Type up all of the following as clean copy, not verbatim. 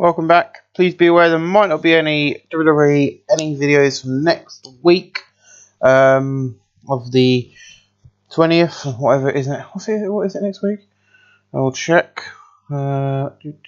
welcome back. Please be aware there might not be any videos from next week of the 20th, whatever it is. What is it next week? I'll check. I don't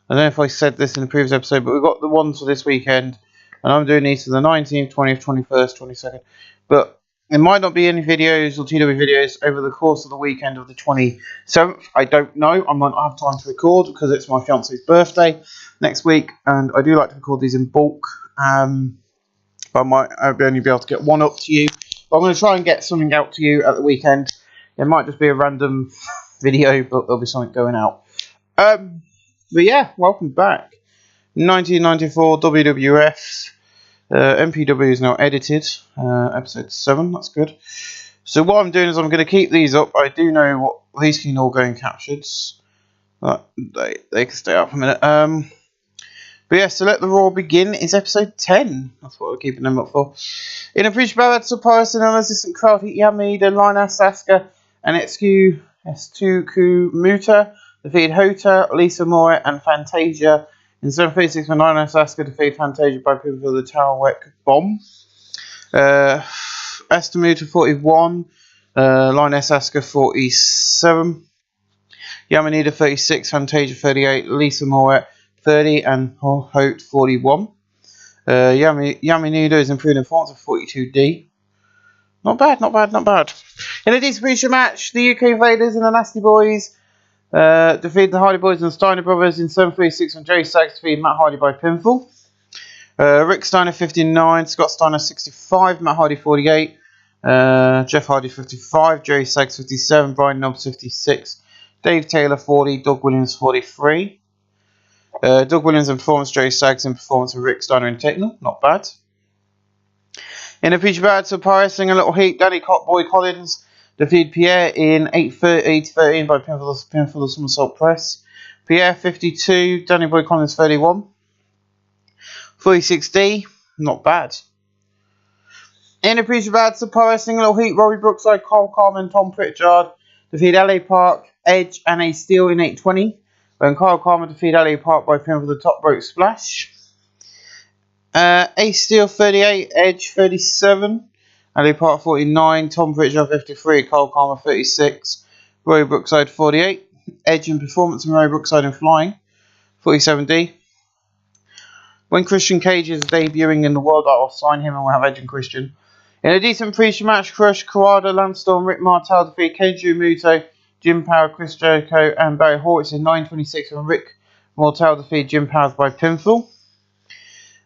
know if I said this in the previous episode, but we've got the ones for this weekend, and I'm doing these for the 19th, 20th, 21st, 22nd. But there might not be any videos or TW videos over the course of the weekend of the 27th. I don't know. I might not have time to record because it's my fiance's birthday next week, and I do like to record these in bulk. But I might only be able to get one up to you. But I'm going to try and get something out to you at the weekend. It might just be a random video, but there'll be something going out. But yeah, welcome back. 1994 WWF. MPW is now edited. Episode 7, that's good. So what I'm doing is I'm going to keep these up. I do know what these can all go in captions. They can stay up for a minute. But yeah, so let the Raw begin. It's episode 10. That's what we're keeping them up for. In a preach about Surprise and Assistant Crowd Heat Yami, the Lioness Asuka, and S2Ku Muta defeated Hota, Lisa Moore, and Fantasia. In 736, when Lioness Asuka defeated Fantasia by pinfall for the Tower Bomb. Muta 41, Lioness Asuka 47, Yamanida 36, Fantasia 38, Lisa Moore 30, and Hote 41. Yamanida is improved in performance of 42D. Not bad. In a decent pre-show match, the UK Invaders and the Nasty Boys defeated the Hardy Boys and the Steiner Brothers in 736 when Jerry Sags defeated Matt Hardy by pinfall. Rick Steiner 59, Scott Steiner 65, Matt Hardy 48, Jeff Hardy 55, Jerry Sags 57, Brian Knobbs 56, Dave Taylor 40, Doug Williams 43. Doug Williams in performance, Jerry Sags in performance, and Rick Steiner in technical. Not bad. In a feature battle, surprising a little heat, Danny Boy Collins defeated Pierre in 8-13 by pinfall the somersault press. Pierre 52, Danny Boy Collins 31. 46D, not bad. In a preacher bad surprising little heat, Robbie Brookside, Carl Carmen, Tom Pritchard defeated LA Park, Edge, and A Steel in 820. When Carl Carmen defeated LA Park by pinfall the top rope splash. A Steel 38, Edge 37. LA Park 49, Tom Pritchard 53, Carl Carmen 36, Roy Brookside 48, Edge in performance and Roy Brookside in flying 47D. When Christian Cage is debuting in the world, I'll sign him and we'll have Edge and Christian. In a decent pre-show match, Crush, Kawada, Landstorm, Rick Martel defeat Keiju Muto, Jim Power, Chris Jericho, and Barry Horowitz in 926 when Rick Martel defeat Jim Powers by pinfall.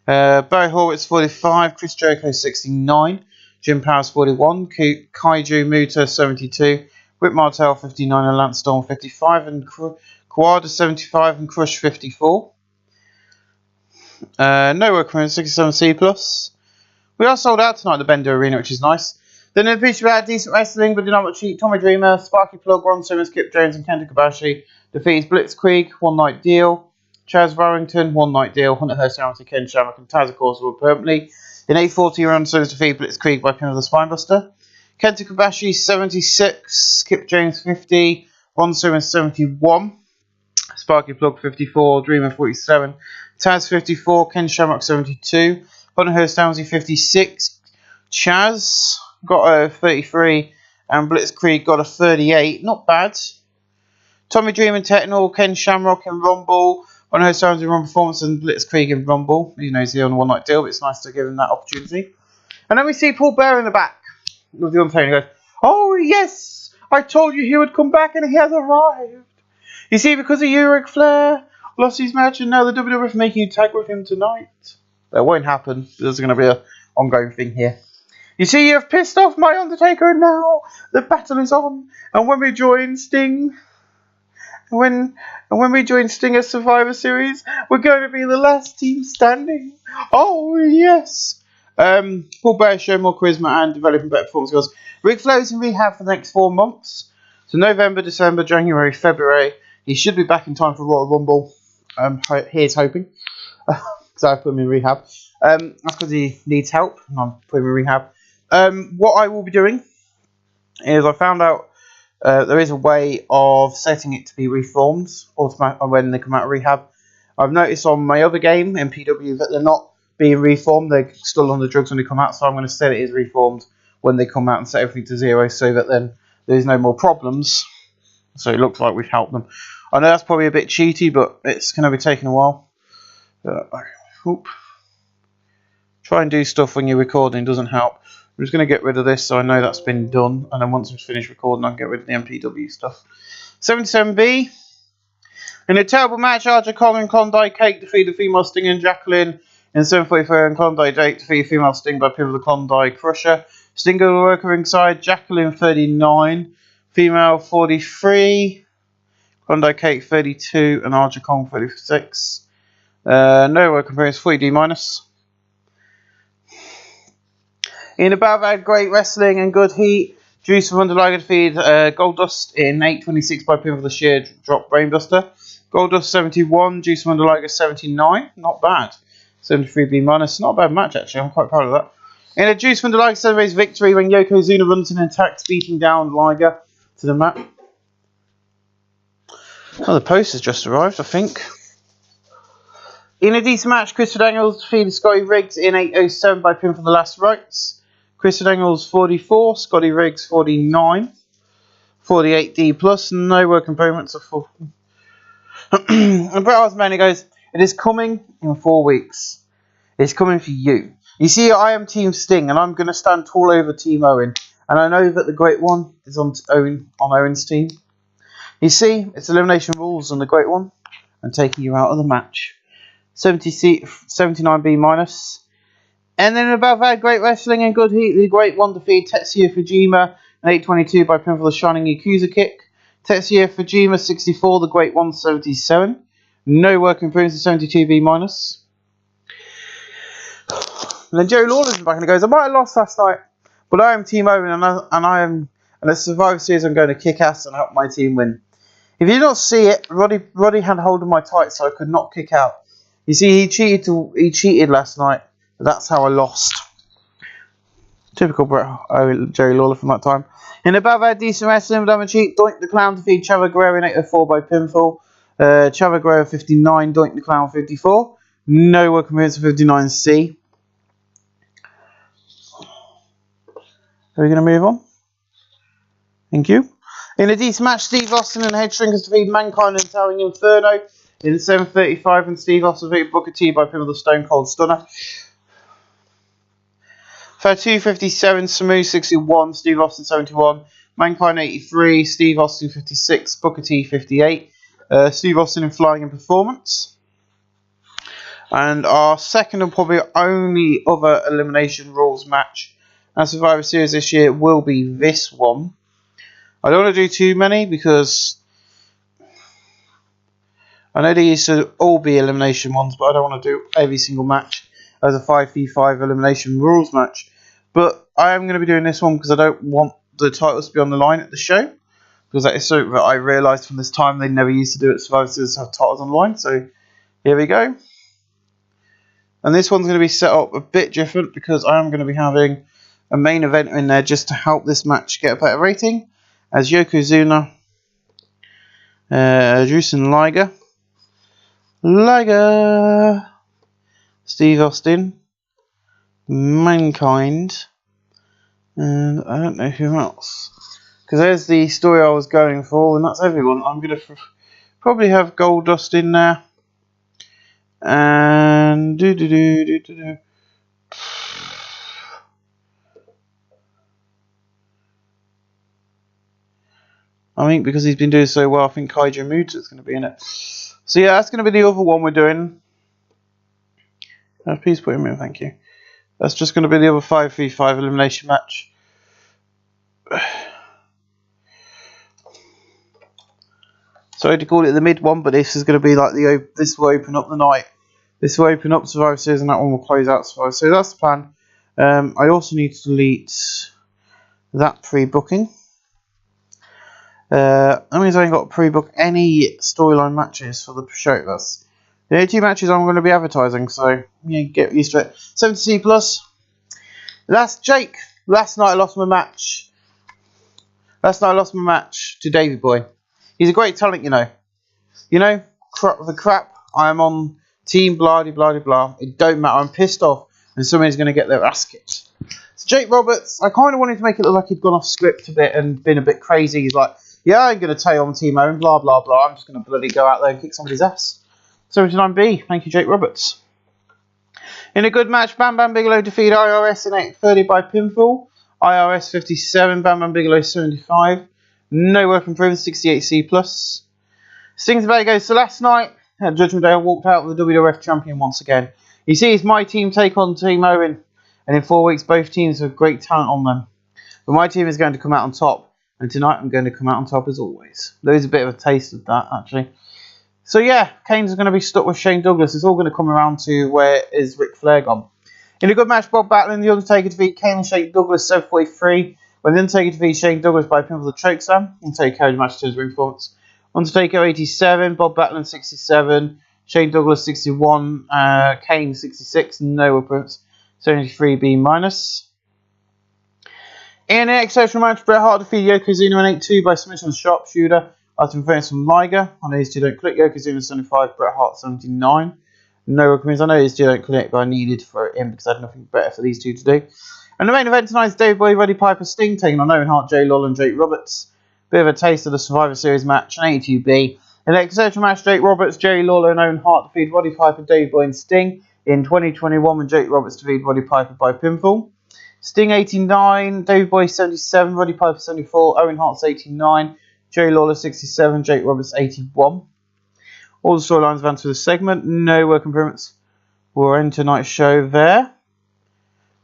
Barry Horowitz 45, Chris Jericho 69. Jim Powers 41, Kaiju Muta 72, Whip Martel 59, and Lance Storm 55, and Kawada 75, and Crush 54. No work from 67C+. We are sold out tonight at the Bender Arena, which is nice. Then in the feature about decent wrestling, but did not much cheat. Tommy Dreamer, Sparky Plug, Ron Simmons, Kip Jones, and Kenta Kobashi defeats Blitzkrieg, one night deal. Chaz Warrington, one night deal. Hunter Hearst Hamilton, Ken Shamrock, and Taz, of course, will permanently. In 840, Ron Simmons defeated Blitzkrieg by pin of the Spinebuster. Kenta Kobashi 76, Kip James 50, Ron Simmons 71, Sparky Plug 54, Dreamer 47, Taz 54, Ken Shamrock 72, Hunter Hearst Helmsley 56, Chaz got a 33, and Blitzkrieg got a 38. Not bad. Tommy Dreamer Techno, Ken Shamrock in Rumble. I know Sounds in Run Performance and Blitzkrieg in Rumble. You know, he's here on a one-night deal, but it's nice to give him that opportunity. And then we see Paul Bearer in the back with the Undertaker. He goes, "Oh, yes! I told you he would come back and he has arrived. You see, because of you, Ric Flair lost his match and now the WWF are making you tag with him tonight." That won't happen. There's going to be an ongoing thing here. "You see, you've pissed off my Undertaker and now the battle is on. And when we join Sting... When we join Sting at Survivor Series, we're going to be the last team standing. Oh, yes." Paul Bearer showed more charisma and developing better performance skills. Ric Flair is in rehab for the next 4 months. So November, December, January, February. He should be back in time for Royal Rumble. Here's hoping. Because I put him in rehab. That's because he needs help. And I'm putting him in rehab. What I will be doing is I found out there is a way of setting it to be reformed automatically when they come out of rehab. I've noticed on my other game, MPW, that they're not being reformed. They're still on the drugs when they come out, so I'm going to set it as reformed when they come out and set everything to 0 so that then there's no more problems. So it looks like we've helped them. I know that's probably a bit cheaty, but it's going to be taking a while. Try and do stuff when you're recording, doesn't help. I'm just going to get rid of this so I know that's been done, and then once we've finished recording I can get rid of the MPW stuff. 77B. In a terrible match, Archer Kong and Klondike Cake defeat the female Sting and Jacqueline. In 744, and Klondike Jake defeat female Sting by pivot of the Klondike Crusher. Sting will work ringside, Jacqueline 39, female 43, Klondike Cake 32, and Archer Kong 36. No work appearance, 40D minus. In above had great wrestling and good heat. Juice from Underliger defeated Goldust in 8:26 by pin for the sheer drop brainbuster. Goldust 71, Juice from Underliger 79. Not bad. 73B minus. Not a bad match actually. I'm quite proud of that. In a Juice from Underliger celebrates victory when Yokozuna runs in and attacks, beating down Liger to the mat. Oh, the post has just arrived, I think. In a decent match, Christopher Daniels defeated Scotty Riggs in 8:07 by pin for the last rights. Christopher Daniels 44, Scotty Riggs 49, 48D plus, no work improvements of 4. And Bret Hart's man, he goes, it is coming in 4 weeks. It's coming for you. You see, I am Team Sting, and I'm going to stand tall over Team Owen. And I know that the Great One is on Owen's team. You see, it's elimination rules on the Great One. I'm taking you out of the match. 79B minus. And then above that, great wrestling and good heat. The Great One defeated Tetsuya Fujima in 8:22 by pin for the Shining Yakuza kick. Tetsuya Fujima 64, the Great One 77. No work improvements to 72B minus. And then Jerry Lawler's back and he goes, I might have lost last night, but I am Team Owen and the Survivor Series I'm going to kick ass and help my team win. If you did not see it, Roddy had hold of my tights so I could not kick out. You see, he cheated last night. That's how I lost. Typical Jerry Lawler from that time. In above had decent wrestling, but I'm a cheat. Doink the Clown defeated Chavo Guerrero in 8:04 by pinfall. Chavo Guerrero 59, Doink the Clown 54. No work compared to 59C. Are we going to move on? Thank you. In a decent match, Steve Austin and Headshrinkers defeated Mankind and Towering Inferno in 7:35, and Steve Austin defeated Booker T by pin with the Stone Cold Stunner. For 257, Samu 61, Steve Austin 71, Mankind 83, Steve Austin 56, Booker T 58, Steve Austin in Flying in Performance. And our second and probably only other elimination rules match at Survivor Series this year will be this one. I don't want to do too many because I know they used to all be elimination ones, but I don't want to do every single match as a 5v5 elimination rules match. But I am going to be doing this one because I don't want the titles to be on the line at the show. Because that is something that I realised from this time they never used to do it at Survivor Series, have titles on the line. So here we go. And this one's going to be set up a bit different because I am going to be having a main event in there just to help this match get a better rating. As Yokozuna, Juice and Liger, Steve Austin, Mankind, and I don't know who else. Because there's the story I was going for, and that's everyone. I'm going to probably have Goldust in there. And I think because he's been doing so well, I think Kaiju Muta's going to be in it. So yeah, that's going to be the other one we're doing. Please put him in, thank you. That's just going to be the other 5v5 elimination match. Sorry to call it the mid one, but this is going to be like this will open up the night. This will open up Survivor Series, and that one will close out Survivor Series. That's the plan. I also need to delete that pre-booking. That means I ain't got to pre-book any storyline matches for the show. That's the only 2 matches I'm going to be advertising, so yeah, get used to it. 70C plus. That's Jake. Last night I lost my match. To Davey Boy. He's a great talent, you know. You know, the crap I'm on team blah blah blah. It don't matter. I'm pissed off, and somebody's going to get their ass kicked. So Jake Roberts, I kind of wanted to make it look like he'd gone off script a bit and been a bit crazy. He's like, yeah, I'm going to tell you I'm Team Owen, blah blah blah. I'm just going to bloody go out there and kick somebody's ass. 79B. Thank you, Jake Roberts. In a good match, Bam Bam Bigelow defeated IRS in 8:30 by pinfall. IRS 57, Bam Bam Bigelow 75. No work improvement, 68C+. Stings about it goes. So last night at Judgment Day, I walked out with the WWF champion once again. You see, it's my team take on Team Owen, and in 4 weeks, both teams have great talent on them. But my team is going to come out on top, and tonight I'm going to come out on top as always. There's a bit of a taste of that, actually. So yeah, Kane's going to be stuck with Shane Douglas. It's all going to come around to where is Ric Flair gone. In a good match, Bob Backlund and The Undertaker defeat Kane and Shane Douglas 7:43. When The Undertaker defeats Shane Douglas by pinfall the chokeslam, Undertaker carried the match to his ring performance. Undertaker 87, Bob Backlund 67, Shane Douglas 61, Kane 66, no appearance, 73B minus. In an exceptional match, Bret Hart defeated Yokozuna in 8-2 by submission sharpshooter after interference from Liger. I know these two don't click. Yokozuna 75, Bret Hart 79. No recommends. I know these two don't click, but I needed to throw it in because I had nothing better for these two to do. And the main event tonight is Dave Boy, Roddy Piper, Sting taking on Owen Hart, Jay Lawler, and Jake Roberts. Bit of a taste of the Survivor Series match, an 82B. In an exceptional match, Jake Roberts, Jay Lawler, and Owen Hart defeated Roddy Piper, Dave Boy, and Sting in 2021 when Jake Roberts defeated Roddy Piper by pinfall. Sting 89, Dave Boy 77, Roddy Piper 74, Owen Hart's 89, Jay Lawler 67, Jake Roberts 81. All the storylines advanced for the segment. No work improvements. We'll end tonight's show there.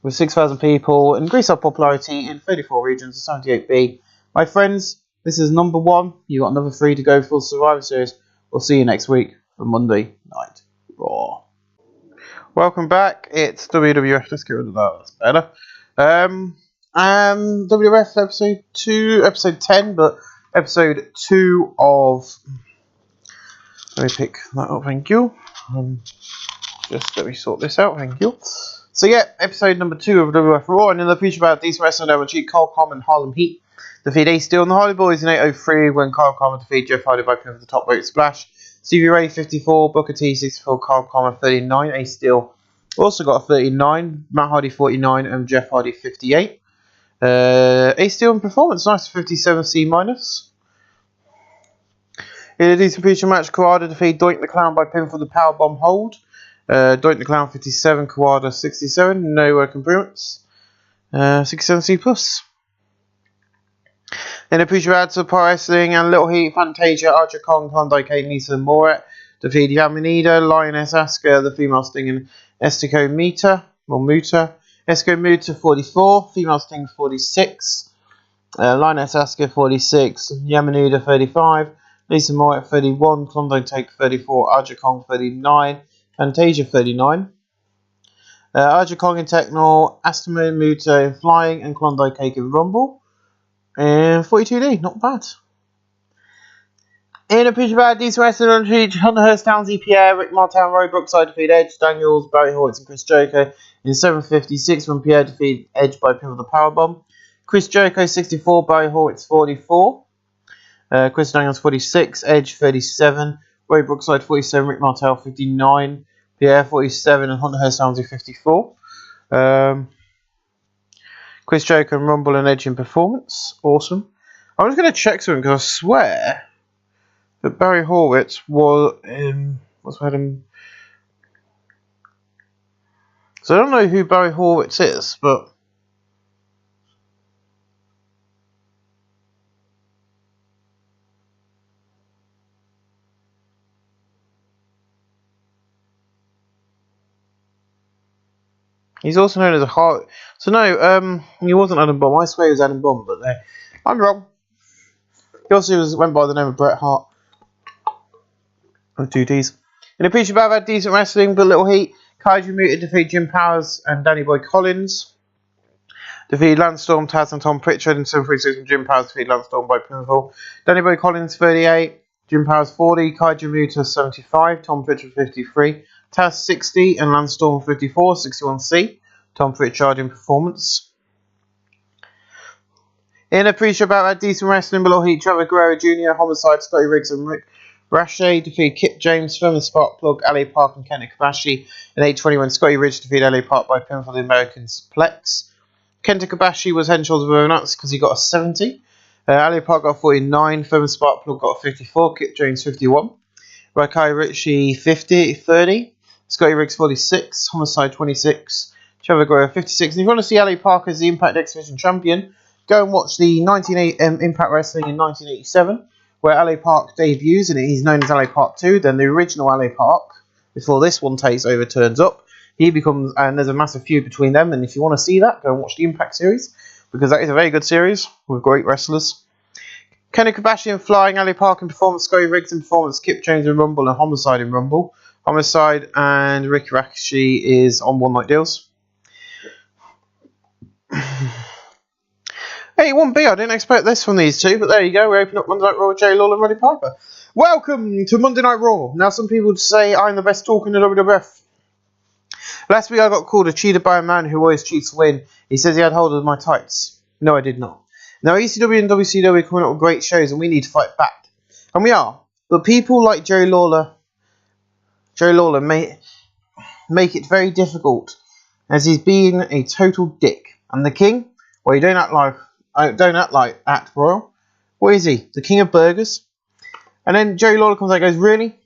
With 6,000 people, increase our popularity in 34 regions of 78B. My friends, this is number 1. You got another 3 to go for Survivor Series. We'll see you next week for Monday Night Raw. Welcome back. It's WWF. Let's get rid of that. That's better. WWF episode 10, but episode 2 of. Let me pick that up. Thank you. Just let me sort this out. Thank you. So yeah, episode number 2 of WWF Raw, and in the future about decent wrestling, I will cheat Carl Coleman and Harlem Heat defeat Ace Steel and the Hardy Boys in 8:03 when Carl Coleman defeated Jeff Hardy by pin for the top rope splash. Stevie Ray 54, Booker T 64, Carl Coleman 39, Ace Steel also got a 39, Matt Hardy 49, and Jeff Hardy 58. Ace Steel in performance, nice 57C minus. In a decent feature match, Kawada defeated Doink the Clown by pin for the powerbomb hold. Doink the Clown 57, Kawada 67, no work improvements. 67C plus. In a feature ads of Pro Wrestling and Little Heat, Fantasia, Archer Kong, Klondike Kate, Nisa and Moret defeated Yamanida, Lioness Asuka, the female Sting, and Estico Muta. Estico Muta 44, female Sting 46. Lioness Asuka 46, Yamanida 35. Lisa Moore at 31, Klondike Take 34, Archer Kong 39, Fantasia 39. Archer Kong in Techno, Astamo Muta in Flying, and Klondike Cake in Rumble. And 42D, not bad. In a picture about decent wrestling on Treat, Hunter Hearst, Townsy, Pierre, Rick Martin, Roy Brookside defeated Edge, Daniels, Barry Horowitz, and Chris Jericho in 7:56 when Pierre defeated Edge by pin with the powerbomb. Chris Jericho 64, Barry Horowitz 44. Chris Daniels 46, Edge 37, Roy Brookside 47, Rick Martel 59, Pierre 47, and Hunter Hearst Townsy 54. Chris Jericho and Rumble and Edge in performance. Awesome. I'm just going to check something because I swear that Barry Horowitz was in. So I don't know who Barry Horowitz is, but. He's also known as a Hart. So no, he wasn't Adam Bomb. I swear he was Adam Bomb, but I'm wrong. He also went by the name of Bret Hart. With 2 Ds. In a feature about that decent wrestling, but Little Heat, Kaiju Muted defeated Jim Powers and Danny Boy Collins. Defeated Lance Storm, Taz, and Tom Pritchard in 7:36 when Jim Powers defeated Lance Storm by pinfall. Danny Boy Collins 38, Jim Powers 40, Kaiju Muted 75, Tom Pritchard 53. Taz 60 and Lance Storm 54, 61C. Tom Pritchard in performance. In a pre-show about that decent wrestling below Heat, Trevor Guerrero Jr., Homicide, Scotty Riggs and Rick Rache defeated Kip James, Furman Sparkplug, Ali Park and Kenta Kobashi in 8:20 when Scotty Ridge defeated Ali Park by pinfall for the Americans Plex. Kenta Kobashi was head and shoulders above nuts because he got a 70. Ali Park got a 49, Furman Sparkplug got a 54, Kip James 51. Rakai Ritchie 30, Scotty Riggs 46, Homicide 26, Trevor Guerrero 56. And if you want to see Ali Park as the Impact X Division champion, go and watch the Impact Wrestling in 1987, where Ali Park debuts, and he's known as Ali Park 2. Then the original Ali Park, before this one takes over, turns up. He becomes, and there's a massive feud between them. And if you want to see that, go and watch the Impact series, because that is a very good series with great wrestlers. Kenny Kobashi in Flying, Ali Park in Performance, Scotty Riggs in Performance, Kip James in Rumble, and Homicide in Rumble. Homicide and Ricky Rakishi is on one night deals. 81B, I didn't expect this from these two, but there you go. We open up Monday Night Raw with Jerry Lawler and Roddy Piper. Welcome to Monday Night Raw. Now, some people say I'm the best talker in the WWF. Last week I got called a cheater by a man who always cheats to win. He says he had hold of my tights. No, I did not. Now, ECW and WCW are coming up with great shows, and we need to fight back. And we are. But people like Jerry Lawler make it very difficult, as he's being a total dick. And the King, well, you don't act like Act Royal. What is he? The King of Burgers? And then Jerry Lawler comes out and goes, really?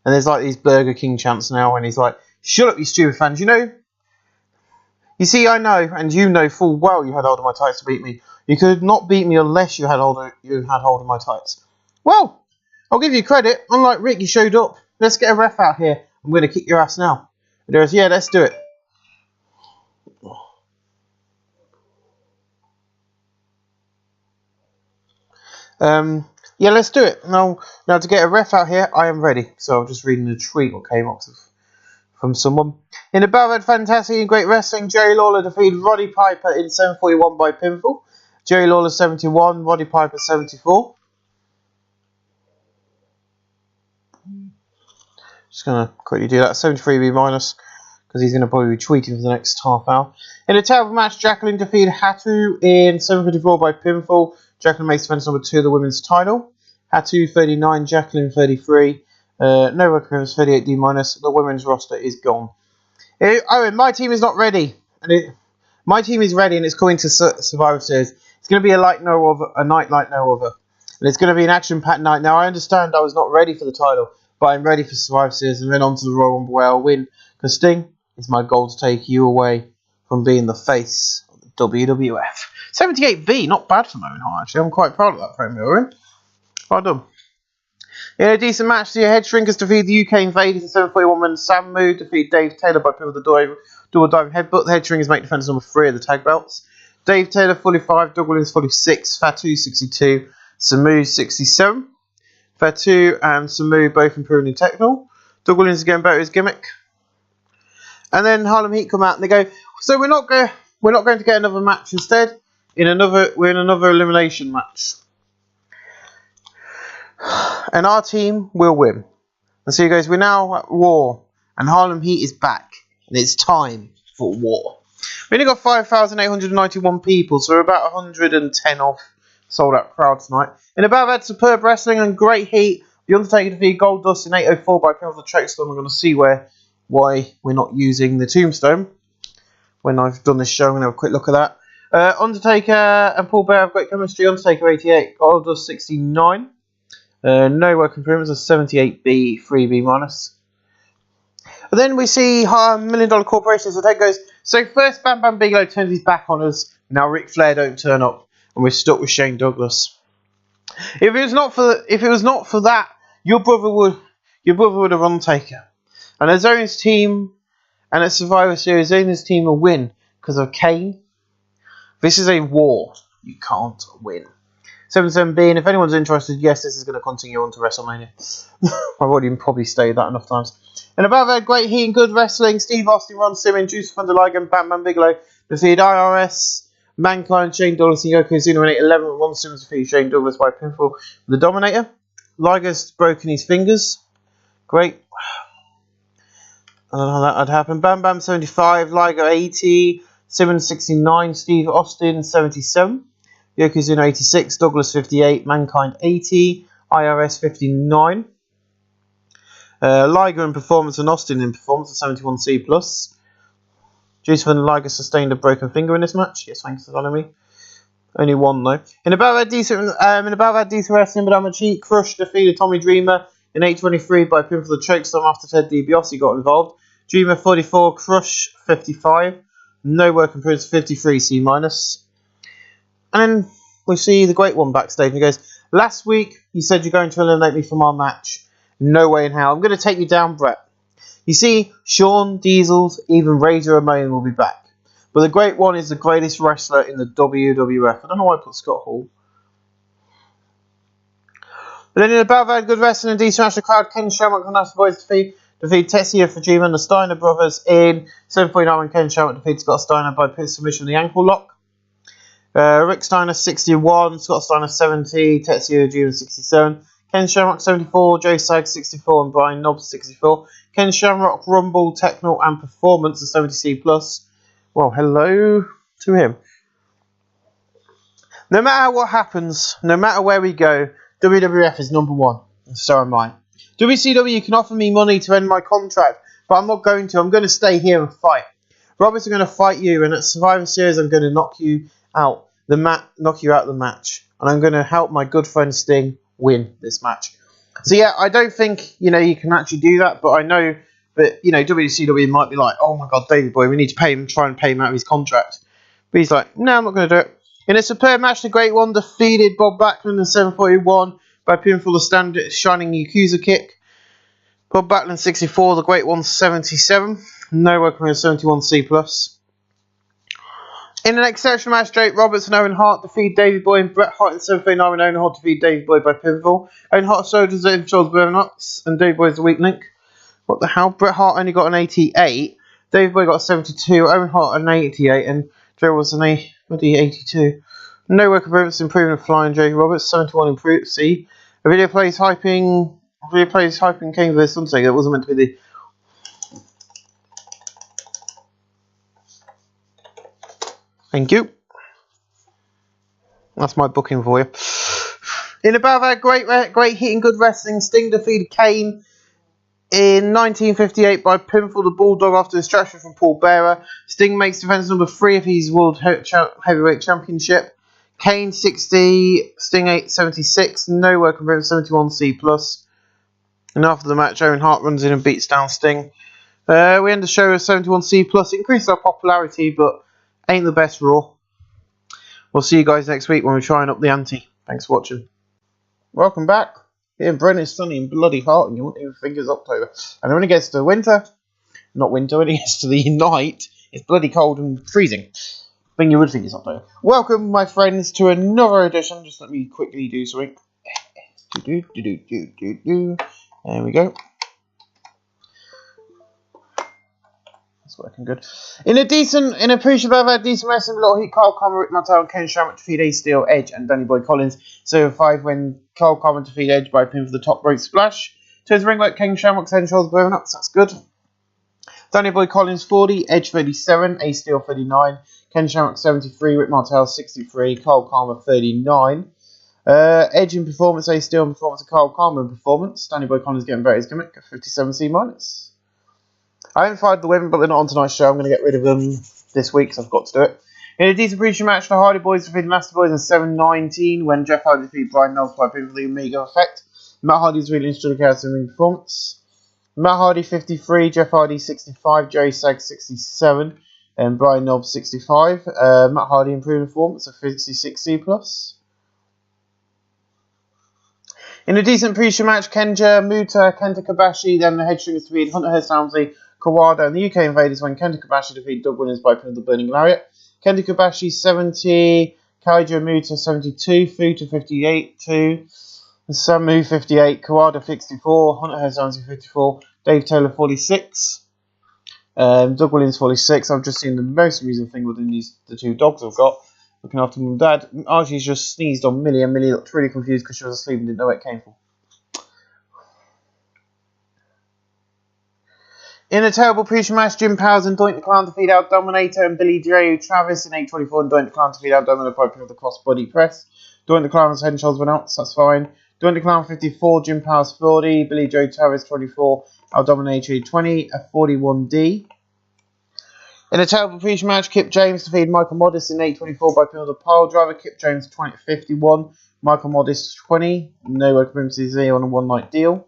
And there's like these Burger King chants now, and he's like, shut up, you stupid fans. You see, I know, and you know full well you had hold of my tights to beat me. You could not beat me unless you had hold of my tights. Well, I'll give you credit. Unlike Rick, you showed up. Let's get a ref out here. I'm going to kick your ass now. And he goes, yeah, let's do it. Yeah, let's do it. Now to get a ref out here, I am ready. So I'm just reading the tweet what came up from someone. In a battle of fantastic and great wrestling, Jerry Lawler defeated Roddy Piper in 7:41 by pinfall. Jerry Lawler 71, Roddy Piper 74. Just going to quickly do that. 73B minus, because he's going to probably be tweeting for the next half hour. In a terrible match, Jacqueline defeated Hatu in 7:54 by pinfall. Jacqueline makes defense number 2 of the women's title. Hatu 39, Jacqueline 33. No work 38D minus. The women's roster is gone. And my team is not ready. My team is ready, and it's coming to Survivor Series. It's going to be a night like no other. And it's going to be an action-packed night. Now, I understand I was not ready for the title, but I'm ready for Survivor Series and then on to the Royal Rumble where I'll win. Because Sting, it's my goal to take you away from being the face of the WWF. 78B, not bad for Owen Hart, actually. I'm quite proud of that promo, Owen. Well done. In a decent match, the Head Shrinkers defeated the UK Invaders in 7:41 when Samu defeated Dave Taylor by pin with the double diving headbutt. The Head Shrinkers make defense number 3 of the tag belts. Dave Taylor 45, Doug Williams 46, Fatu 62, Samu 67. Fatu and Samu both improving in technical. Doug Williams is getting better at his gimmick. And then Harlem Heat come out and they go, so we're not going to get another match instead. We're in another elimination match. And our team will win. And so he goes, we're now at war. And Harlem Heat is back. And it's time for war. We only got 5,891 people, so we're about 110 off sold out crowd tonight. In a battle, had superb wrestling and great heat. The Undertaker defeated Goldust in 8:04 by pin of the Trek Storm. We're going to see why we're not using the Tombstone. When I've done this show, I'm going to have a quick look at that. Undertaker and Paul Bearer have great chemistry. Undertaker 88, Goldust 69. No work improvements of 78B, 3B minus. And then we see $1 Million Corporation. So Ted goes, so first Bam Bam Bigelow turns his back on us. Now Ric Flair don't turn up. And we're stuck with Shane Douglas. If it was not for that, your brother would have Undertaker. And as Owen's team and at Survivor Series, Owen's team will win because of Kane. This is a war. You can't win. 77B, and if anyone's interested, yes, this is going to continue on to WrestleMania. I've already probably stated that enough times. And above that, great heat and good wrestling. Steve Austin, Ron Simmons, Juice van der Ligen, Bam Bam Bigelow defeated IRS, Mankind, Shane Douglas, and Yokozuna in 8:11. Ron Simmons defeated Shane Douglas by pinfall. The Dominator. Liger's broken his fingers. Great. I don't know how that had happened. Bam Bam 75, Liger 80, Simmons 69, Steve Austin 77. Yokozuna 86, Douglas 58, Mankind 80, IRS 59. Liger in performance and Austin in performance at 71C+. Juice and Liger sustained a broken finger in this match. Yes, thanks for telling me. Only one though. In about that decent wrestling, but Amachi crushed defeated Tommy Dreamer in 8:23 by pinfall the chokeslam after Ted DiBiase got involved. Dreamer 44, Crush 55. No work improvements 53 C-. And then we see the Great One backstage and he goes, "Last week you said you're going to eliminate me from our match. No way in hell. I'm going to take you down, Brett. You see, Shawn, Diesels, even Razor Ramon will be back. But the Great One is the greatest wrestler in the WWF." I don't know why I put Scott Hall. But then in about that good wrestling and decent match, the crowd, Ken Shamrock and Nasty Boys defeat Tetsuya Fujima and the Steiner brothers in 7:49 when Ken Shamrock defeats Scott Steiner by pin submission in the ankle lock. Rick Steiner 61, Scott Steiner 70, Tetsuya Fujima 67, Ken Shamrock 74, Joe Sag 64 and Brian Knobbs 64. Ken Shamrock, Rumble, Technical and Performance at 70C+. Well, hello to him. No matter what happens, no matter where we go, WWF is number one. And so am I. WCW can offer me money to end my contract, but I'm not going to. I'm going to stay here and fight. Roberts are going to fight you, and at Survivor Series, I'm going to knock you out the match, and I'm going to help my good friend Sting win this match. So yeah, I don't think you can actually do that, but I know that WCW might be like, "Oh my God, Davey Boy, we need to pay him, try and pay him out of his contract." But he's like, "No, I'm not going to do it." In a superb match, the Great One defeated Bob Backlund in 7:41 by pinfall the standard Shining Yakuza kick. Bob Backlund 64, the Great One 77. No working with 71C+. In an exceptional match, Jake Roberts and Owen Hart defeat Davey Boy and Bret Hart in 7:39 when Owen Hart defeat Davey Boy by pinfall. Owen Hart shoulders the Infield's nuts and Davey Boy is the weak link. What the hell? Bret Hart only got an 88. Davey Boy got a 72. Owen Hart an 88 and Joe was an 82. No work improvements, improvement of flying Jake Roberts 71 improved. See, a video plays hyping King of the Sunset. That wasn't meant to be the. Thank you. That's my booking for you. In about that great heat and good wrestling, Sting defeated Kane in 1958 by pinfall the Bulldog after distraction from Paul Bearer. Sting makes defense number 3 of his World Heavyweight Championship. Kane 60, Sting 876, no work improvement 71C+. And after the match, Owen Hart runs in and beats down Sting. We end the show with 71C+. Increased our popularity, but ain't the best Raw. We'll see you guys next week when we're trying up the ante. Thanks for watching. Welcome back. Here in Brent, it's sunny and bloody hot, and you won't even think it's October. And when it gets to winter, not winter, when it gets to the night, it's bloody cold and freezing. Then you would think it's October. Welcome, my friends, to another edition. Just let me quickly do something. There we go. That's working good. In appreciation of that decent wrestling, little heat, Carl Coleman, Rick Martel, and Ken Shamrock defeat Ace Steel, Edge, and Danny Boy Collins. 7-5 when Carl Coleman defeat Edge by pin for the top rope splash. Turns ring like Ken Shamrock's head and shoulders blowing up. So that's good. Danny Boy Collins 40, Edge 37, Ace Steel 39, Ken Shamrock 73, Rick Martel 63, Carl Coleman 39. Edge in performance, Ace Steel in performance, and Carl Coleman in performance. Danny Boy Collins getting better his gimmick, 57C-. I haven't fired the women, but they're not on tonight's show. I'm going to get rid of them this week, so I've got to do it. In a decent pre-show match, the Hardy Boys defeated Master Boys in 7:19 when Jeff Hardy defeated Brian Knobbs by pin for the Omega Effect. Matt Hardy's really interested in the performance. Matt Hardy 53, Jeff Hardy 65, Jerry Sag 67, and Brian Knobbs 65. Matt Hardy improved performance of 56C+. In a decent pre-show match, Kenja, Muta, Kenta Kobashi, then the Headstringers defeated Hunter Hearst Helmsley, Kawada, and the UK Invaders when Kenta Kobashi defeated Doug Winners by pin of the Burning Lariat. Kenta Kobashi 70, Kaija Muta 72, Futa 58, 2, Samu 58, Kawada 64, Hunter Hearst Helmsley 54, Dave Taylor 46, Doug Williams 46. I've just seen the most amusing thing within the two dogs I've got. Looking after mum and dad. Archie's just sneezed on Millie, and Millie looked really confused because she was asleep and didn't know where it came from. In a terrible pre-show match, Jim Powers and Doink the Clown defeat out Dominator and Billy J. Travis in 8:24, and Doink the Clown defeat out Dominator by pin of the crossbody press. Doink the Clown's head and shoulders went out, so that's fine. Doink the Clown 54, Jim Powers 40, Billy J. Travis 24, Al Dominatrix 20, a 41D. In a terrible feature match, Kip James defeated Michael Modest in 8:24 by pinfall the pile driver. Kip James 20-51, Michael Modest 20. No occurrences on a one-night deal.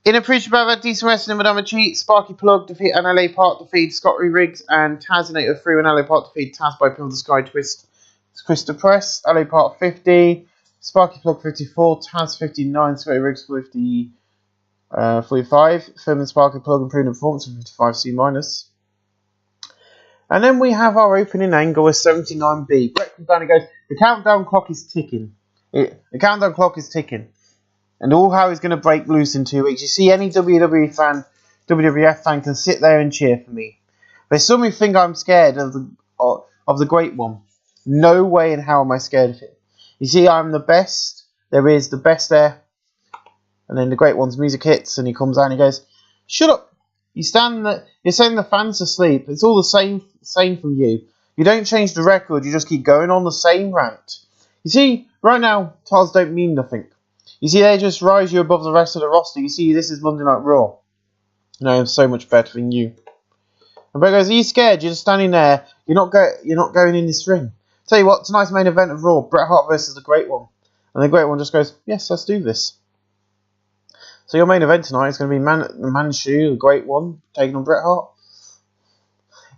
In a pre-show about decent wrestling with cheat, Sparky Plug defeat and LA Park defeat Scotty Riggs and Taz in 8:03 when LA Park defeat Taz by pinfall the Sky Twist. Chris Press, LA Park 50, Sparky Plug 54, Taz 59, Scotty Riggs 45. Furman Sparky Plug improved performance of 55C-. And then we have our opening angle with 79B. Brett comes down and goes, the countdown clock is ticking. The countdown clock is ticking. And all how is going to break loose in 2 weeks. You see, any WWF fan can sit there and cheer for me. But some of you think I'm scared of the Great One. No way in hell am I scared of him. You see, I'm the best. There is the best there. And then the Great One's music hits and he comes out and he goes, shut up. You're saying the fans to sleep. It's all the same from you. You don't change the record. You just keep going on the same rant. You see, right now, titles don't mean nothing. You see, they just rise you above the rest of the roster. You see, this is Monday Night Raw. And I am so much better than you. And Brett goes, are you scared? You're just standing there. You're not going in this ring. Tell you what, tonight's main event of Raw, Bret Hart versus the Great One. And the Great One just goes, yes, let's do this. So your main event tonight is going to be Manchu, the Great One, taking on Bret Hart.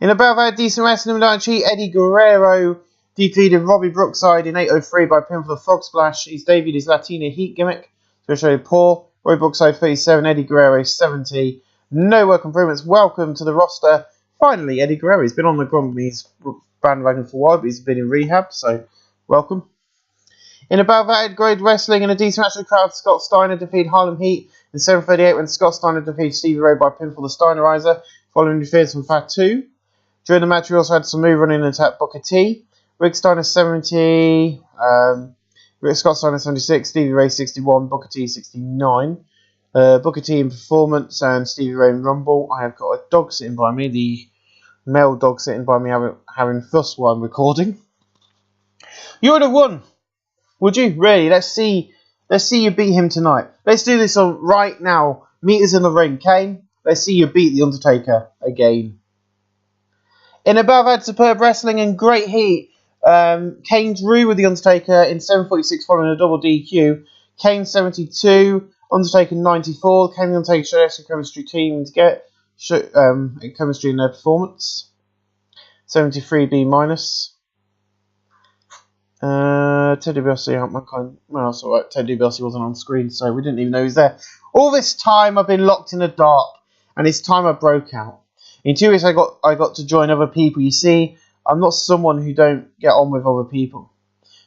In a bout of decent wrestling without cheat, Eddie Guerrero defeated Robbie Brookside in 8:03 by pinfall the Frog Splash. He's debuted his Latina Heat gimmick. So show you Paul, Robbie Brookside 37, Eddie Guerrero 70. No work improvements. Welcome to the roster. Finally, Eddie Guerrero. He's been on the company's bandwagon for a while, but he's been in rehab, so welcome. In a bout of grade wrestling in a decent match with the crowd, Scott Steiner defeated Harlem Heat in 7:38 when Scott Steiner defeated Stevie Ray by pinfall the Steinerizer, following interference from Fatu. During the match, we also had some move running and attack Booker T. Rick Steiner 70, Scott Steiner 76, Stevie Ray 61, Booker T 69. Booker T in performance and Stevie Ray in Rumble. I have got a dog sitting by me, the male dog sitting by me having fuss while I'm recording. You would have won, would you? Really? Let's see you beat him tonight. Let's do this on right now. Meet us in the ring, Kane. Let's see you beat The Undertaker again. In a bout of superb wrestling and great heat, Kane drew with The Undertaker in 7:46 following a double DQ. Kane 72, Undertaker 94. Kane and The Undertaker showed extra chemistry team to get chemistry in their performance. 73B-. Ted DiBiase out Mankind. Well, that's alright. Ted DiBiase wasn't on screen, so we didn't even know he was there. All this time I've been locked in the dark, and it's time I broke out. In 2 weeks I got to join other people. You see, I'm not someone who don't get on with other people.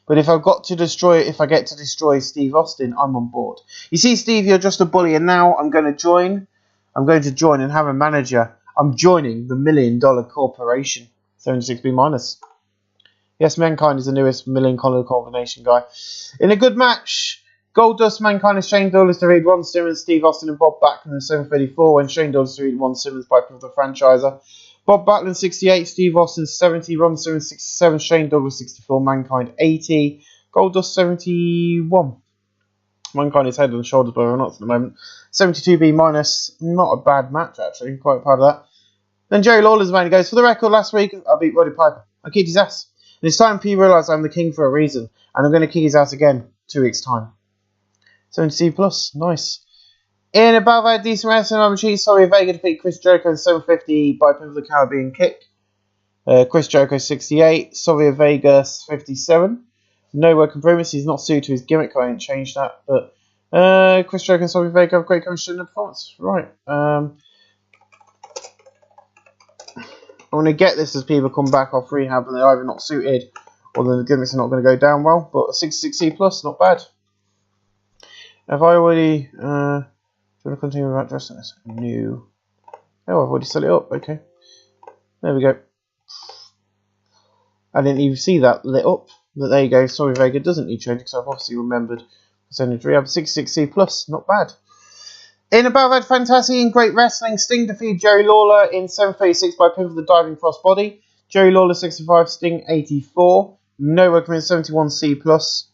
But if I get to destroy Steve Austin, I'm on board. You see, Steve, you're just a bully, and now I'm going to join. I'm going to join and have a manager. I'm joining the $1 Million Corporation. 76B-. Yes, Mankind is the newest $1 Million combination guy. In a good match, Goldust, Mankind and Shane Douglas defeated Ron Simmons, Steve Austin and Bob Backlund in 7:34 when Shane Douglas defeated Ron Simmons by pinfall the franchiser. Bob Backlund 68, Steve Austin 70, Ron Simmons 67, Shane Douglas 64, Mankind 80, Goldust 71. Mankind is head and shoulders by not at the moment. 72B-. Not a bad match actually, quite proud of that. Then Jerry Lawler's man goes, for the record, last week I beat Roddy Piper. I kicked his ass. And it's time people realise I'm the king for a reason, and I'm going to kick his ass again 2 weeks' time. 70C+, nice. In a bout of decent wrestling, I'm cheese. Sorry, Vega defeat Chris Jericho in 7:50 by pinfall the Caribbean kick. Chris Jericho 68, Savio Vega 57. No work improvements. He's not suited to his gimmick. I ain't changed that, but Chris Jericho and Savio Vega have great chemistry in the performance. Right. I'm going to get this as people come back off rehab and they're either not suited or the gimmicks are not going to go down well. But a 66C+, not bad. Have I already... do you want to continue with dressing this? New. Oh, I've already set it up. Okay. There we go. I didn't even see that lit up. But there you go. Sorry, Vega doesn't need training because I've obviously remembered percentage rehab. 66C+, not bad. In a bout of fantastic and great wrestling, Sting defeated Jerry Lawler in 7:36 by pinfall the diving crossbody. Jerry Lawler 65, Sting 84. No work in 71C+.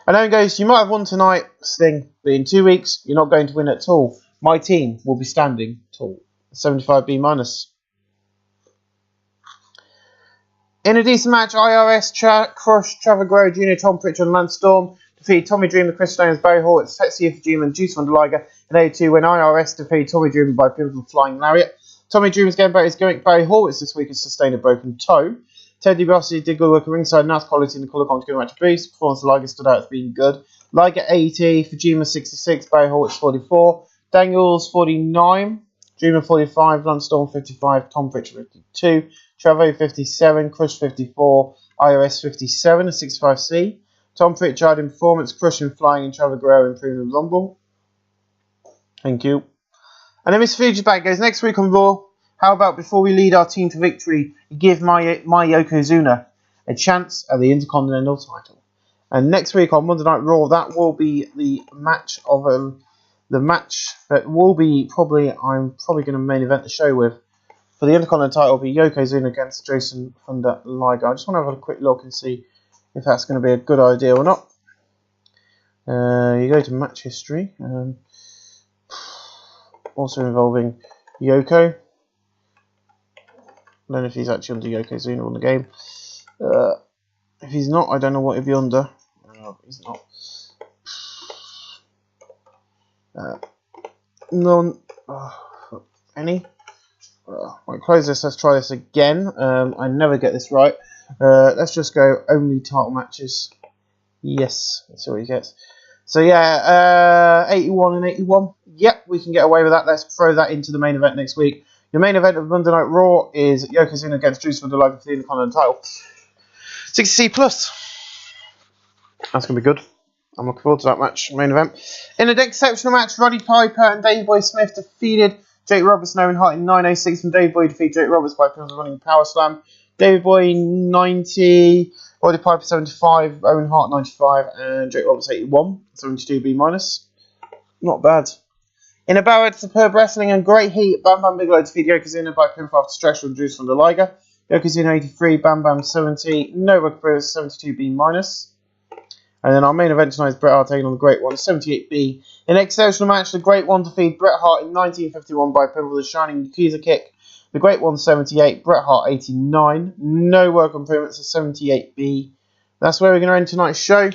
And then goes, you might have won tonight, Sting, but in 2 weeks, you're not going to win at all. my team will be standing tall. 75B minus. In a decent match, IRS crushed Trevor Guerrero Jr., Tom Pritchard and Lance Storm. Defeated Tommy Dreamer, Chris Stones, Barry Horwitz, Tetsuya Fujima and Juice von der Liger in A2 when IRS defeated Tommy Dreamer by pinfall flying lariat. Tommy Dreamer's getting back his gimmick. Barry Horwitz this week has sustained a broken toe. Ted DiBiase did good work at ringside. Nice quality in the colour commentary match boost. Performance of Liger stood out as being good. Liger 80, Fujima 66, Barry Horwitz 44, Daniels 49, Dreamer 45, Lance Storm 55, Tom Pritchard 52, Travo 57, Crush 54, IRS 57, a 65C. Tom Pritchard in performance, crushing, flying, and Trevor Guerrero improving the Rumble. Thank you. And then Mr. Future Back goes, next week on Raw, how about before we lead our team to victory, you give my Yokozuna a chance at the Intercontinental title. And next week on Monday Night Raw, that will be the match that will be I'm probably going to main event the show with. For the Intercontinental title, will be Yokozuna against Jason Thunder Liger. I just want to have a quick look and see if that's going to be a good idea or not. You go to match history. Also involving Yoko. I don't know if he's actually under Yokozuna on the game. If he's not, I don't know what he'll be under. No, he's not. None. Any? Right, close this. Let's try this again. I never get this right. Let's just go only title matches. Yes, that's what he gets. So yeah, 81 and 81. Yep, we can get away with that. Let's throw that into the main event next week. Your main event of Monday Night Raw is Yokozuna against Juice von der Liger for the Intercontinental title. 60C plus. That's going to be good. I'm looking forward to that match, main event. In an exceptional match, Roddy Piper and Davey Boy Smith defeated Jake Roberts and Owen Hart in 9:06 when Davey Boy defeated Jake Roberts by running power slam. Davey Boy 90, Roddy Piper 75, Owen Hart 95, and Jake Roberts 81. 72B minus. Not bad. In a battle of superb wrestling and great heat, Bam Bam Bigelow defeated Yokozuna by pinfall after stretch from Juice von der Liger. Yokozuna 83, Bam Bam 70, Nova Cruz 72B minus. And then our main event tonight is Bret Hart taking on the Great One, 78B. In an exceptional match, the Great One defeated Bret Hart in 1951 by pinfall with a shining Yakuza kick. The Great One 78, Bret Hart 89. No work improvements of 78B. That's where we're going to end tonight's show.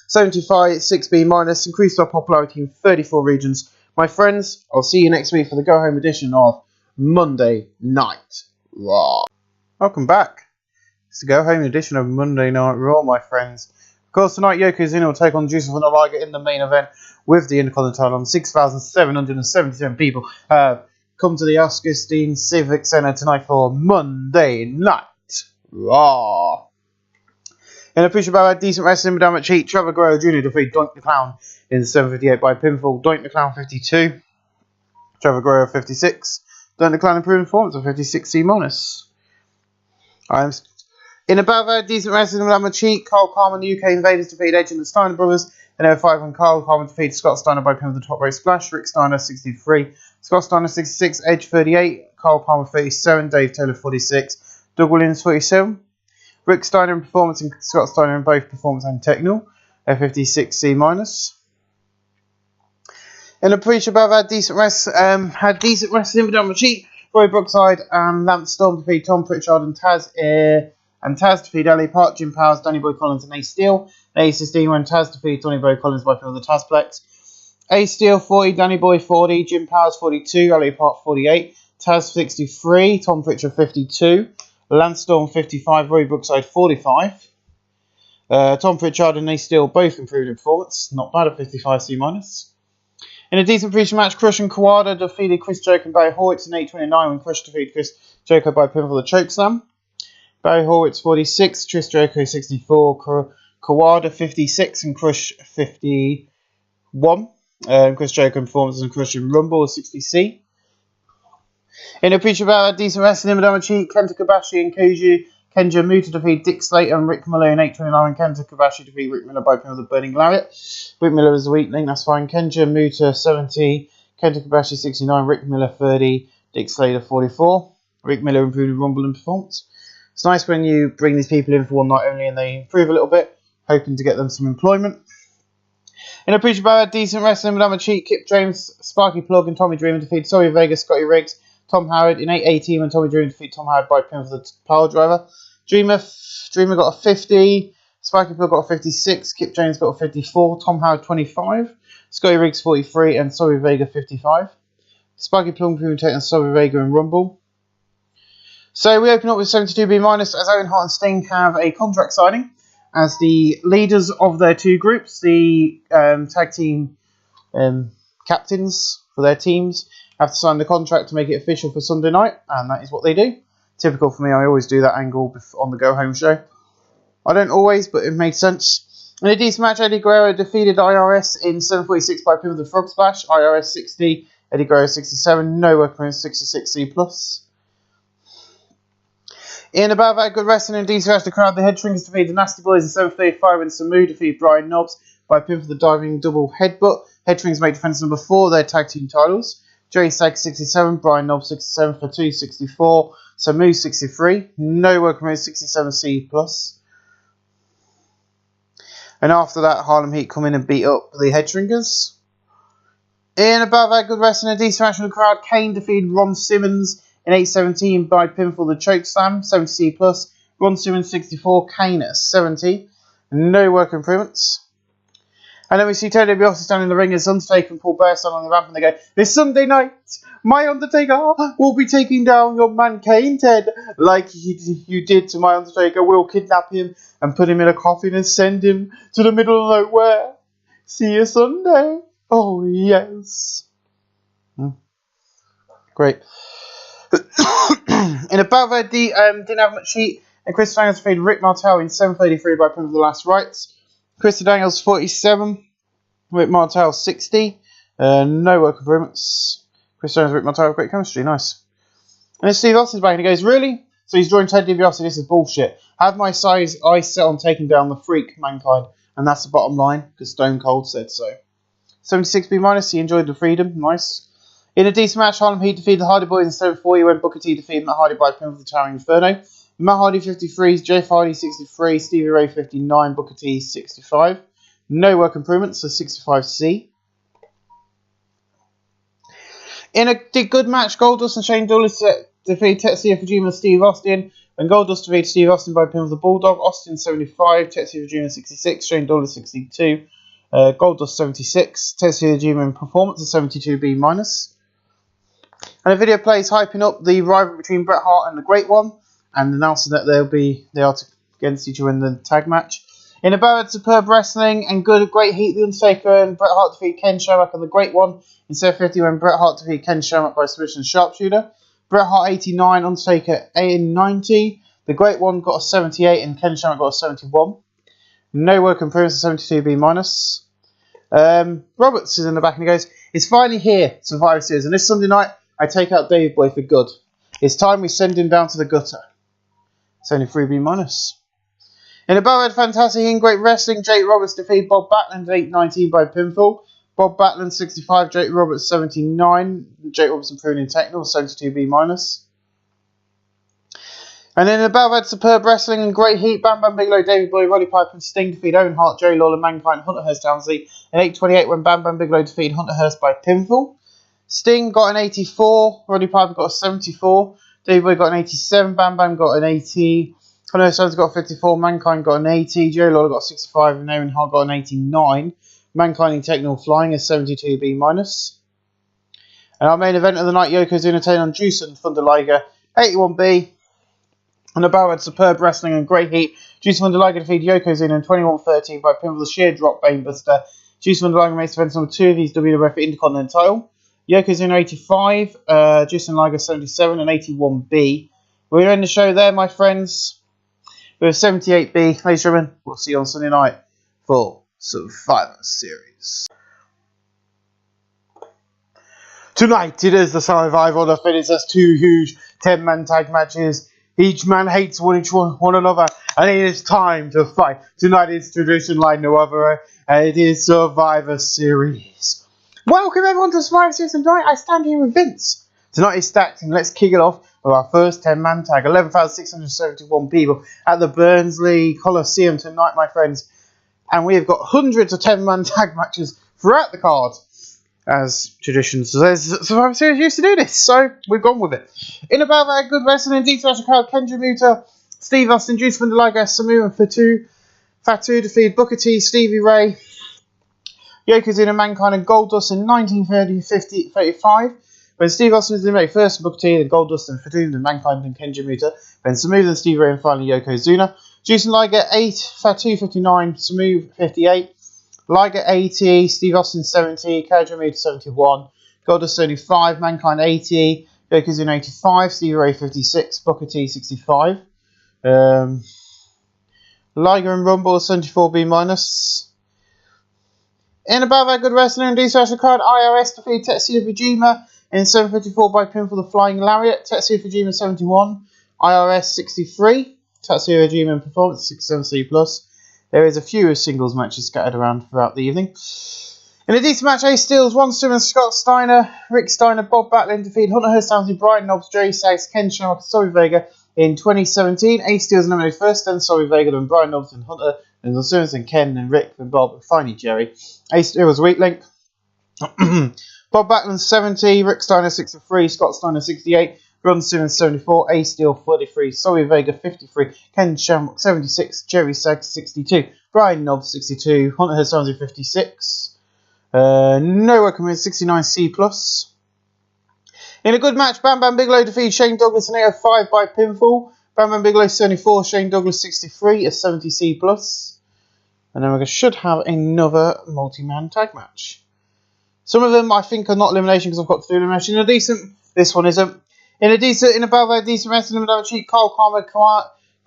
75, 6B minus, increased our popularity in 34 regions. My friends, I'll see you next week for the go home edition of Monday Night Raw. Welcome back. It's the go home edition of Monday Night Raw, my friends. Of course, tonight Yokozuna will take on Juice von der Liger in the main event with the Intercontinental title. 6,777 people have come to the Augustine Civic Centre tonight for Monday Night Raw. In a push about decent wrestling, Madame at Cheat, Trevor Guerrero Jr. defeated Doink the Clown in 7:58 by pinfall. Doink the Clown 52, Trevor Guerrero 56. Doink the Clown improved performance of 56C minus. In a battle of decent wrestling, Madame at Cheat, Carl Palmer and the UK Invaders defeated Edge and the Steiner Brothers. In 05 when Carl Palmer defeated Scott Steiner by pinfall with the top rope splash. Rick Steiner 63, Scott Steiner 66, Edge 38, Carl Palmer 37, Dave Taylor 46, Doug Williams 47. Rick Steiner in performance and Scott Steiner in both performance and technical, a 56C minus. In a preach above had decent wrestling with Madame Cheat, Roy Brookside and Lance Storm defeat Tom Pritchard and Taz defeat LA Park, Jim Powers, Danny Boy Collins and Ace Steel. Ace 16 when Taz defeated Tony Boy Collins by the Tazplex. Ace Steel 40, Danny Boy 40, Jim Powers 42, LA Park 48, Taz 63, Tom Pritchard 52. Lance Storm 55, Roy Brookside 45. Tom Pritchard and Ace Steel both improved in performance. Not bad at 55C minus. In a decent pre-show match, Crush and Kawada defeated Chris Jericho and Barry Horwitz in 8:29 when Crush defeated Chris Jericho by pinfall the chokeslam. Barry Horwitz 46, Chris Jericho 64, Kawada 56 and Crush 51. Chris Jericho performance and Crush in Rumble 60C. In a preacher about decent wrestling, Madame Cheat, Kenta Kobashi and Kenja Muta defeat Dick Slater and Rick Miller in 8:29 and Kenta Kobashi defeat Rick Miller by pinfall with a burning lariat. Rick Miller is a weakling, that's fine. Kenja Muta 70, Kenta Kobashi 69, Rick Miller 30, Dick Slater 44. Rick Miller improved in Rumble in performance. It's nice when you bring these people in for one night only and they improve a little bit, hoping to get them some employment. In a preacher bad decent wrestling, but I'm a cheat. Kip James, Sparky Plug, and Tommy Dreamer defeat Sorry Vega, Scotty Riggs, Tom Howard in 8-18 when Tommy Dreamer defeat Tom Howard by pin for the pile driver. Dreamer got a 50, Sparky Plug got a 56, Kip James got a 54, Tom Howard 25, Scotty Riggs 43, and Sorry Vega 55. Sparky Plug taking Sorry Vega and Rumble. So we open up with 72B minus as Owen Hart and Sting have a contract signing as the leaders of their two groups. The tag team captains for their teams have to sign the contract to make it official for Sunday night, and that is what they do. Typical for me, I always do that angle on the Go Home show. I don't always, but it made sense. In a decent match, Eddie Guerrero defeated IRS in 7:46 by pin with the Frog Splash. IRS 60, Eddie Guerrero 67, no work for 66C+. In about that good wrestling and decent match, the crowd, the Head Shrinkers defeated the Nasty Boys in 7:35 and Samu defeated Brian Knobs by pin for the diving double headbutt. Head Shrinkers make defense number 4, their tag team titles. Jerry Sag 67, Brian Knobs 67 for 264, Samu 63, no work for 67C+. And after that, Harlem Heat come in and beat up the Head Shrinkers. In about that good wrestling and decent match in the crowd, Kane defeated Ron Simmons in 8:17 by pinfall the choke slam, 70C+. Ron Simmons 64, Kane at 70. No work improvements. And then we see Ted DiBiase standing in the ring as Undertaker and Paul Bear stand on the ramp and they go, "This Sunday night, my Undertaker will be taking down your man Kane, Ted. Like you did to my Undertaker, we'll kidnap him and put him in a coffin and send him to the middle of nowhere. See you Sunday." Oh, yes. Great. In a bout where didn't have much heat, and Chris Daniels defeated Rick Martel in 7:33 by pin of the last rights. Chris Daniels 47, Rick Martel 60, no work improvements. Chris Daniels and Rick Martel have great chemistry, nice. And then Steve Austin's back and he goes, "Really? So he's drawing Ted DiBiase, this is bullshit. Have my eyes set on taking down the freak, Mankind, and that's the bottom line, because Stone Cold said so." 76B minus, he enjoyed the freedom, nice. In a decent match, Harlem Heat defeated the Hardy Boys in 7:40 when Booker T defeated Matt Hardy by pin of the Towering Inferno. Matt Hardy 53, Jeff Hardy 63, Stevie Ray 59, Booker T 65. No work improvements, so 65C. In a good match, Goldust and Shane Douglas defeated Tetsuya Fujima and Steve Austin. When Goldust defeated Steve Austin by pin of the Bulldog, Austin 75, Tetsuya Fujima 66, Shane Douglas 62, Goldust 76, Tetsuya Fujima in performance at 72B minus. And a video plays hyping up the rivalry between Bret Hart and the Great One, and announcing that they are against each other in the tag match. In a bout of superb wrestling and great heat, the Undertaker and Bret Hart defeat Ken Shamrock and the Great One in 7:50 when Bret Hart defeated Ken Shamrock by submission sharpshooter. Bret Hart 89, Undertaker 90. The Great One got a 78 and Ken Shamrock got a 71. No work improvements at 72B minus. Roberts is in the back and he goes, "It's finally here, Survivor Series, and this Sunday night I take out Davey Boy for good. It's time we send him down to the gutter." 73B minus. In a Barrett Fantastic in Great Wrestling, Jake Roberts defeated Bob Backlund at 8:19 by pinfall. Bob Backlund 65, Jake Roberts 79. Jake Roberts improving in technical, 72B minus. And in a Barrett Superb Wrestling and Great Heat, Bam Bam Bigelow, David Boy, Roddy Piper and Sting defeated Owen Hart, Jerry Lawler, Mankind, Hunter Hearst Downsley at 8:28 when Bam Bam Bigelow defeated Hunter Hearst by pinfall. Sting got an 84, Roddy Piper got a 74, David Boy got an 87, Bam Bam got an 80, Hunter Hearst got a 54, Mankind got an 80, Jerry Lawler got a 65, and Owen Hart got an 89. Mankind in technical flying is 72B minus. And our main event of the night, Yokozuna taking on Juice and Thunder Liger, 81B. And a Barrett Superb Wrestling and Great Heat, Juice and Thunder Liger defeated Yokozuna in 21-13 by pin with a sheer drop Banebuster. Juice and Thunder Liger makes defense number 2 of his WWF Intercontinental title. Yokozuna 85, Juice and Liger 77 and 81B. We're in the show there, my friends. With 78B, ladies and gentlemen, we'll see you on Sunday night for Survivor Series. Tonight it is the Survivor that finishes 2 huge 10-man tag matches. Each man hates one another, and it is time to fight. Tonight is tradition like no other, and it is Survivor Series. Welcome everyone to Survivor Series, and tonight I stand here with Vince. Tonight is stacked, and let's kick it off with our first 10-man tag. 11,671 people at the Burnsley Coliseum tonight, my friends. And we have got hundreds of 10-man tag matches throughout the card, as tradition says. Survivor Series used to do this, so we've gone with it. In about that good wrestling, details card: Kendra Muta, Steve Austin, Juice from the Liger, Samu and Fatu defeated Booker T, Stevie Ray, Yokozuna, Mankind and Goldust in 1935. When Steve Austin was eliminated first, Booker T, then Goldust and Fatu, then Mankind and Kendra Muta, then Samu, then Stevie Ray and finally Yokozuna. Juice and Liger 8, Fatu 59, Samu 58. Liger 80, Steve Austin 70, Kendra Muta 71, Goldust 75, Mankind 80, Yokozuna 85, Stevie Ray 56, Booker T 65. Liger and Rumble 74B-. In above our good wrestling and special card, IRS defeated Tetsuya Fujima in 7:54 by pinfall the Flying Lariat. Tetsuya Fujima 71, IRS 63. Tetsuya Fujima in performance 67C+. There is a few singles matches scattered around throughout the evening. In a decent match, Ace Steels, Ron Simmons, Scott Steiner, Rick Steiner, Bob Backlund defeated Hunter Hearst Helmsley, Brian Knobs, Jerry Sags, Ken Shamrock, and Sorry Vega in 2017. Ace Steels eliminated first, then Sorry Vega, then Brian Knobs, and Hunter, and Ron Simmons, and Ken, and Rick, and Bob, and finally Jerry. Ace Steels weak link. Bob Backlund 70, Rick Steiner 63, Scott Steiner 68, Ron Simmons 74, Ace Steel 43, Sorry Vega 53, Ken Shamrock 76, Jerry Sags 62, Brian Knobs 62, Hunter Hearst Helmsley 56. Noah coming in 69C+. In a good match, Bam Bam Bigelow defeated Shane Douglas in 805 by pinfall. Bam Bam Bigelow 74, Shane Douglas 63, a 70C+. And then we should have another multi-man tag match. Some of them I think are not elimination because I've got to do elimination. In a decent, this one isn't. In above a decent wrestling, we'll have a cheat. Kyle Karma,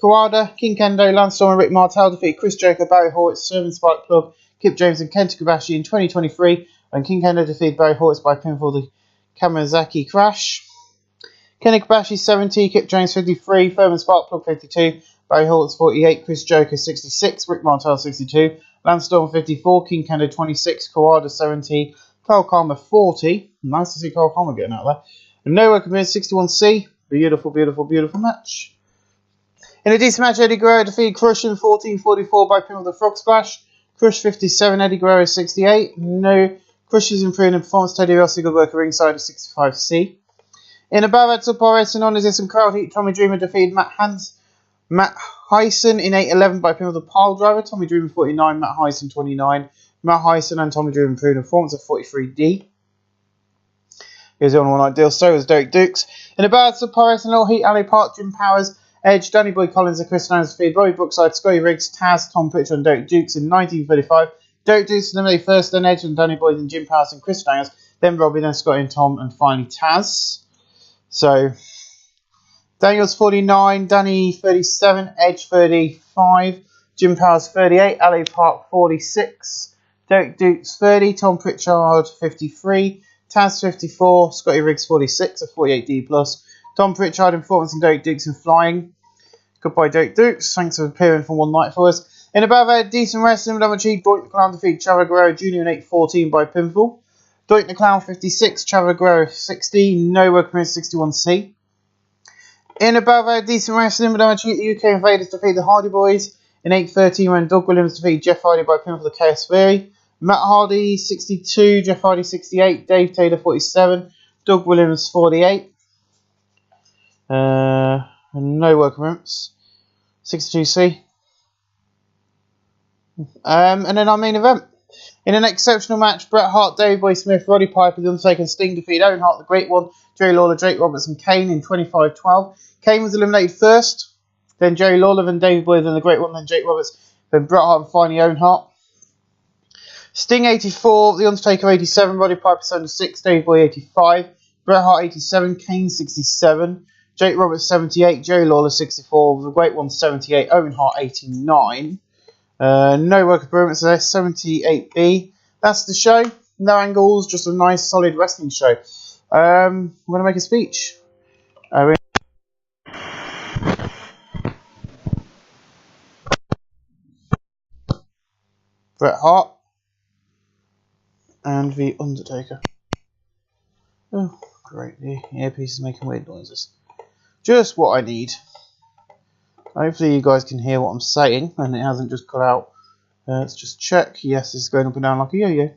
Kawada, King Kendo, Lance Storm, and Rick Martel defeated Chris Jericho, Barry Horowitz, Servant Spike Club, Kip James, and Kenta Kobashi in 2023. When King Kendo defeated Barry Horowitz by pinfall the Kamazaki Crash. Kenta Kobashi 70, Kip James 53, Furman Spark Plug 52, Barry Horowitz 48, Chris Jericho 66, Rick Martel 62, Lance Storm 54, King Kendo 26, Kawada 70, Kyle Karma 40. Nice to see Kyle Karma getting out there. And Noah committed 61C. Beautiful, beautiful, beautiful match. In a decent match, Eddie Guerrero defeated Crush in 14:44 by pinfall the Frog Splash. Crush 57, Eddie Guerrero 68. No, Crush is improving in performance. Teddy Rossi good work ringside at 65C. In above at Super Wrestling on is some crowd heat. Tommy Dreamer defeated Matt Hyson in 8:11 by pinfall the Pile Driver. Tommy Dreamer 49, Matt Hyson 29. Matt Hyson and Tommy Dreamer improved in performance at 43D. Here's the only one night deal. So was Derek Dukes. In above at Super Wrestling all heat. Ali Park, Jim Powers, Edge, Danny Boy Collins and Chris Nance defeated Bobby Brookside, Scotty Riggs, Taz, Tom Pritchard and Derek Dukes in 1935. Derek Dukes eliminated first, then Edge and Danny Boy, then Jim Powers and Chris Nance, then Robbie, then Scotty and Tom, and finally Taz. So, Daniels 49, Danny 37, Edge 35, Jim Powers 38, Ali Park 46, Derek Dukes 30, Tom Pritchard 53, Taz 54, Scotty Riggs 46, a 48D+. Tom Pritchard in performance and Derek Dukes in flying. Goodbye, Derek Dukes. Thanks for appearing for one night for us. In above a decent wrestling, we'll have achieved Doink the Clown defeated Chavo Guerrero Jr. in 8:14 by pinfall. Doink the Clown 56, Chavo Guerrero 60, Noah committed 61C. In above a decent wrestling, we'll have achieved the UK Invaders defeated the Hardy Boys in 8:13 when Doug Williams defeated Jeff Hardy by pinfall the Chaos Theory. Matt Hardy 62, Jeff Hardy 68, Dave Taylor 47, Doug Williams 48. No work rooms. 62C. And then our main event. In an exceptional match, Bret Hart, Davey Boy Smith, Roddy Piper, The Undertaker, and Sting defeated Owen Hart, The Great One, Jerry Lawler, Jake Roberts, and Kane in 25-12. Kane was eliminated first, then Jerry Lawler, then Davey Boy, then The Great One, then Jake Roberts, then Bret Hart, and finally Owen Hart. Sting 84, The Undertaker 87, Roddy Piper 76, Davey Boy 85, Bret Hart 87, Kane 67. Jake Roberts 78, Jerry Lawler 64, The Great One 78, Owen Hart 89. No work improvements there, 78B. That's the show. No angles, just a nice solid wrestling show. We're going to make a speech. Bret Hart and The Undertaker. Oh, great. The earpiece is making weird noises. Just what I need. Hopefully you guys can hear what I'm saying and it hasn't just cut out Let's just check. Yes, it's going up and down like a yo-yo.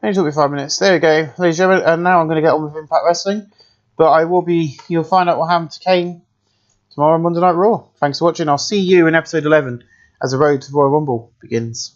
Only took me 5 minutes. There we go, ladies and gentlemen. And now I'm going to get on with Impact Wrestling. But I will be, you'll find out what happened to Kane tomorrow on Monday Night Raw. Thanks for watching. I'll see you in episode 11 as the road to Royal Rumble begins.